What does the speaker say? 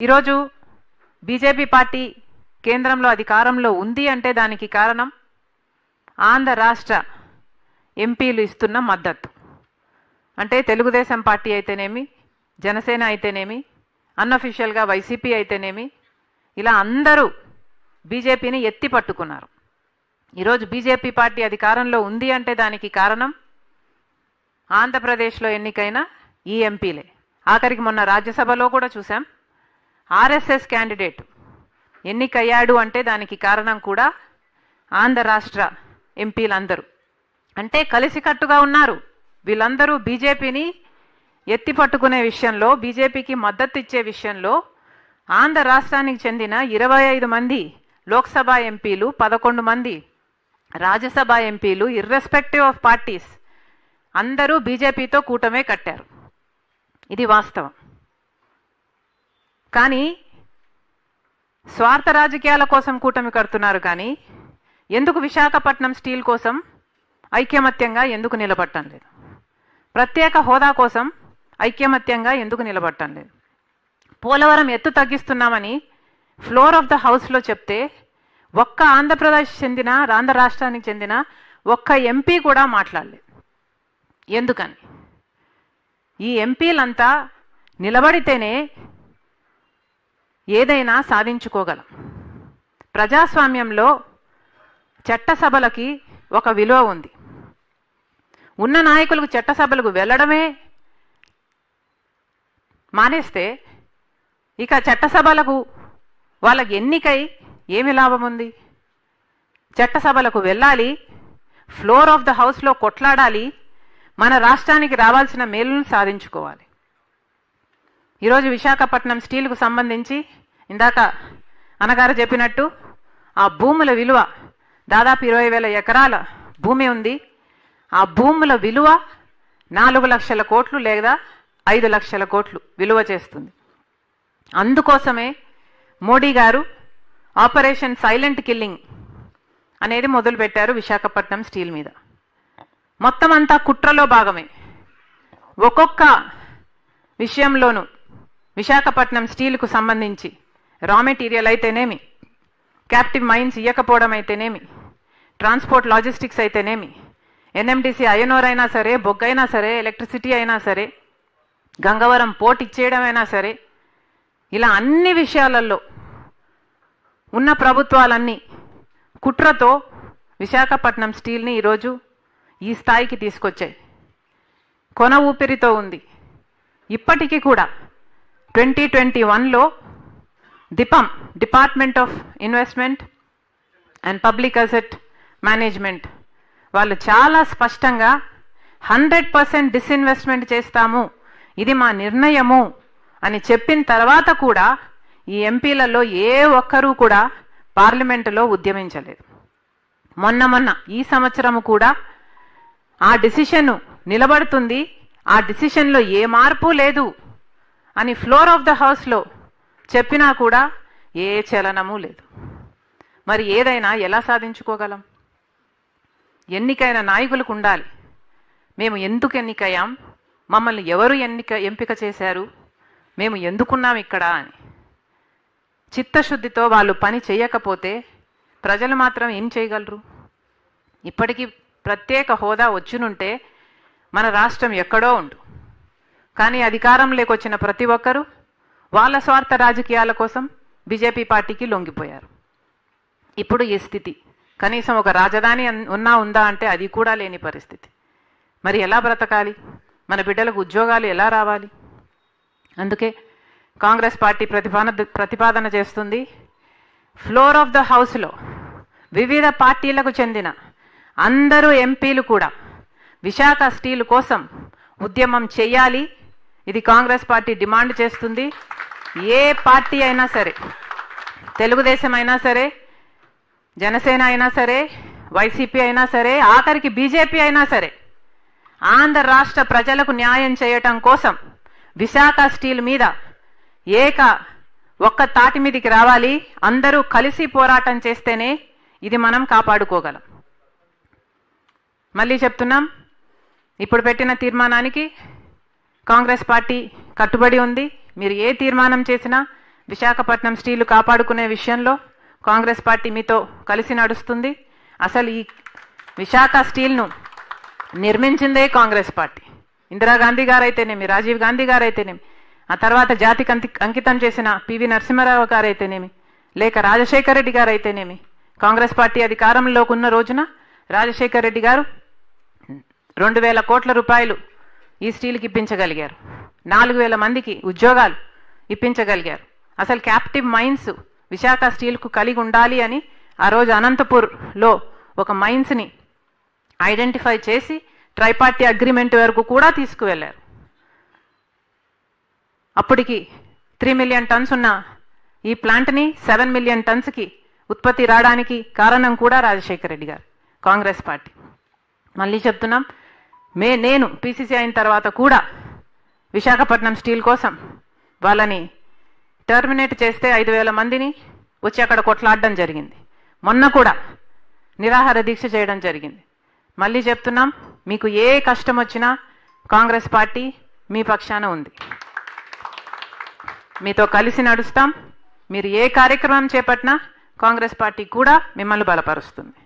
ఈరోజు BJP party కేంద్రంలో అధికారంలో ఉంది అంటే దానికి కారణం ఆంధ్ర రాష్ట్ర ఎంపీలు ఇస్తున్న మద్దతు. అంటే తెలుగుదేశం పార్టీ అయితేనేమి, జనసేన అయితేనేమి, అన్అఫీషియల్గా వైసీపీ అయితేనేమి, ఇలా అందరూ బీజేపీని ఎత్తి పట్టుకున్నారు. ఈరోజు బీజేపీ పార్టీ అధికారంలో ఉంది అంటే దానికి కారణం ఆంధ్రప్రదేశ్లో ఎన్నికైన ఈ ఎంపీలే. ఆఖరికి మొన్న రాజ్యసభలో కూడా చూసాం, ఆర్ఎస్ఎస్ క్యాండిడేట్ ఎన్నికయ్యాడు అంటే దానికి కారణం కూడా ఆంధ్ర రాష్ట్ర ఎంపీలందరూ. అంటే కలిసికట్టుగా ఉన్నారు వీళ్ళందరూ. బీజేపీని ఎత్తి పట్టుకునే విషయంలో, బీజేపీకి మద్దతు ఇచ్చే విషయంలో ఆంధ్ర రాష్ట్రానికి చెందిన 25 మంది లోక్సభ ఎంపీలు, 11 మంది రాజ్యసభ ఎంపీలు, ఇర్రెస్పెక్టివ్ ఆఫ్ పార్టీస్ అందరూ బీజేపీతో కూటమే కట్టారు. ఇది వాస్తవం. కానీ స్వార్థ రాజకీయాల కోసం కూటమి కడుతున్నారు. కానీ ఎందుకు విశాఖపట్నం స్టీల్ కోసం ఐక్యమత్యంగా ఎందుకు నిలబడటం లేదు? ప్రత్యేక హోదా కోసం ఐక్యమత్యంగా ఎందుకు నిలబడటం లేదు? పోలవరం ఎత్తు తగ్గిస్తున్నామని ఫ్లోర్ ఆఫ్ ద హౌస్లో చెప్తే ఒక్క ఆంధ్రప్రదేశ్ చెందిన, ఆంధ్ర రాష్ట్రానికి చెందిన ఒక్క ఎంపీ కూడా మాట్లాడలేదు. ఎందుకని? ఈ ఎంపీలంతా నిలబడితేనే ఏదైనా సాధించుకోగలం. ప్రజాస్వామ్యంలో చట్టసభలకి ఒక విలువ ఉంది. ఉన్న నాయకులకు చట్టసభలకు వెళ్ళడమే మానేస్తే ఇక చట్టసభలకు వాళ్ళకి ఎన్నికై ఏమి లాభం ఉంది? చట్టసభలకు వెళ్ళాలి, ఫ్లోర్ ఆఫ్ ద హౌస్లో కొట్లాడాలి, మన రాష్ట్రానికి రావాల్సిన మేలును సాధించుకోవాలి. ఈరోజు విశాఖపట్నం స్టీల్కు సంబంధించి ఇందాక అన్నగారు చెప్పినట్టు ఆ భూముల విలువ దాదాపు 20,000 ఎకరాల భూమి ఉంది. ఆ భూముల విలువ 4 లక్షల కోట్లు లేదా 5 లక్షల కోట్లు విలువ చేస్తుంది. అందుకోసమే మోడీ గారు ఆపరేషన్ సైలెంట్ కిల్లింగ్ అనేది మొదలుపెట్టారు విశాఖపట్నం స్టీల్ మీద. మొత్తం అంతా కుట్రలో భాగమే. ఒక్కొక్క విషయంలోనూ విశాఖపట్నం స్టీల్కు సంబంధించి రా మెటీరియల్ అయితేనేమి, క్యాప్టివ్ మైన్స్ ఇవ్వకపోవడం అయితేనేమి, ట్రాన్స్పోర్ట్ లాజిస్టిక్స్ అయితేనేమి, ఎన్ఎండిసి ఐఎన్ఓర్ అయినా సరే, బొగ్గైనా సరే, ఎలక్ట్రిసిటీ అయినా సరే, గంగవరం పోర్ట్ ఇచ్చేయడం అయినా సరే, ఇలా అన్ని విషయాలలో ఉన్న ప్రభుత్వాలన్నీ కుట్రతో విశాఖపట్నం స్టీల్ని ఈరోజు ఈ స్థాయికి తీసుకొచ్చాయి. కొన ఊపిరితో ఉంది. ఇప్పటికీ కూడా 2021లో DIPAM, department of investment and public asset management వాళ్ళు చాలా స్పష్టంగా 100% డిస్ఇన్వెస్ట్మెంట్ చేస్తాము, ఇది మా నిర్ణయము అని చెప్పిన తర్వాత కూడా ఈ ఎంపీలలో ఏ ఒక్కరూ కూడా పార్లమెంటులో ఉద్యమించలేదు. మొన్న ఈ సంవత్సరము కూడా ఆ డిసిషన్ నిలబడుతుంది, ఆ డిసిషన్లో ఏ మార్పు లేదు అని ఫ్లోర్ ఆఫ్ ద హౌస్లో చెప్పినా కూడా ఏ చలనము లేదు. మరి ఏదైనా ఎలా సాధించుకోగలం? ఎన్నికైన నాయకులకు ఉండాలి. మేము ఎందుకు ఎన్నికయ్యాం, మమ్మల్ని ఎవరు ఎంపిక చేశారు, మేము ఎందుకున్నాం ఇక్కడ అని చిత్తశుద్ధితో వాళ్ళు పని చేయకపోతే ప్రజలు మాత్రం ఏం చేయగలరు? ఇప్పటికీ ప్రత్యేక హోదా వచ్చునుంటే మన రాష్ట్రం ఎక్కడో ఉండు. కానీ అధికారంలోకి వచ్చిన ప్రతి ఒక్కరూ వాళ్ళ స్వార్థ రాజకీయాల కోసం బీజేపీ పార్టీకి లొంగిపోయారు. ఇప్పుడు ఈ స్థితి. కనీసం ఒక రాజధాని ఉందా అంటే అది కూడా లేని పరిస్థితి. మరి ఎలా బ్రతకాలి? మన బిడ్డలకు ఉద్యోగాలు ఎలా రావాలి? అందుకే కాంగ్రెస్ పార్టీ ప్రతిపాదన చేస్తుంది, ఫ్లోర్ ఆఫ్ ద హౌస్లో వివిధ పార్టీలకు చెందిన అందరూ ఎంపీలు కూడా విశాఖ స్టీల్ కోసం ఉద్యమం చేయాలి. ఇది కాంగ్రెస్ పార్టీ డిమాండ్ చేస్తుంది. ఏ పార్టీ అయినా సరే, తెలుగుదేశం అయినా సరే, జనసేన అయినా సరే, వైసీపీ అయినా సరే, ఆఖరికి బీజేపీ అయినా సరే, ఆంధ్ర రాష్ట్ర ప్రజలకు న్యాయం చేయటం కోసం విశాఖ స్టీల్ మీద ఒక్క తాటి మీదికి రావాలి. అందరూ కలిసి పోరాటం చేస్తేనే ఇది మనం కాపాడుకోగలం. మళ్ళీ చెప్తున్నాం, ఇప్పుడు పెట్టిన తీర్మానానికి కాంగ్రెస్ పార్టీ కట్టుబడి ఉంది. మీరు ఏ తీర్మానం చేసినా విశాఖపట్నం స్టీలు కాపాడుకునే విషయంలో కాంగ్రెస్ పార్టీ మీతో కలిసి నడుస్తుంది. అసలు ఈ విశాఖ స్టీల్ను నిర్మించిందే కాంగ్రెస్ పార్టీ. ఇందిరాగాంధీ గారైతేనేమి, రాజీవ్ గాంధీ గారైతేనేమి, ఆ తర్వాత జాతికి అంకితం చేసిన పివి నరసింహారావు గారైతేనేమి, లేక రాజశేఖర రెడ్డి గారైతేనేమి, కాంగ్రెస్ పార్టీ అధికారంలోకి ఉన్న రోజున రాజశేఖర రెడ్డి గారు 2,000 కోట్ల రూపాయలు ఈ స్టీల్కి ఇప్పించగలిగారు. 4,000 మందికి ఉద్యోగాలు ఇప్పించగలిగారు. అసలు క్యాప్టివ్ మైన్స్ విశాఖ స్టీల్కు కలిగి ఉండాలి అని ఆ రోజు అనంతపూర్లో ఒక మైన్స్ని ఐడెంటిఫై చేసి ట్రైపార్టీ అగ్రిమెంట్ వరకు కూడా తీసుకువెళ్లారు. అప్పటికి 3 మిలియన్ టన్స్ ఉన్న ఈ ప్లాంట్ని 7 మిలియన్ టన్స్కి ఉత్పత్తి రావడానికి కారణం కూడా రాజశేఖర రెడ్డి గారు, కాంగ్రెస్ పార్టీ. మళ్ళీ చెప్తున్నాం, నేను పీసీసీ అయిన తర్వాత కూడా విశాఖపట్నం స్టీల్ కోసం వాళ్ళని టర్మినేట్ చేస్తే 5,000 మందిని వచ్చి అక్కడ కొట్లాడడం జరిగింది. మొన్న కూడా నిరాహార దీక్ష చేయడం జరిగింది. మళ్ళీ చెప్తున్నాం, మీకు ఏ కష్టం వచ్చినా కాంగ్రెస్ పార్టీ మీ పక్షాన ఉంది. మీతో కలిసి నడుస్తాం. మీరు ఏ కార్యక్రమం చేపట్టినా కాంగ్రెస్ పార్టీ కూడా మిమ్మల్ని బలపరుస్తుంది.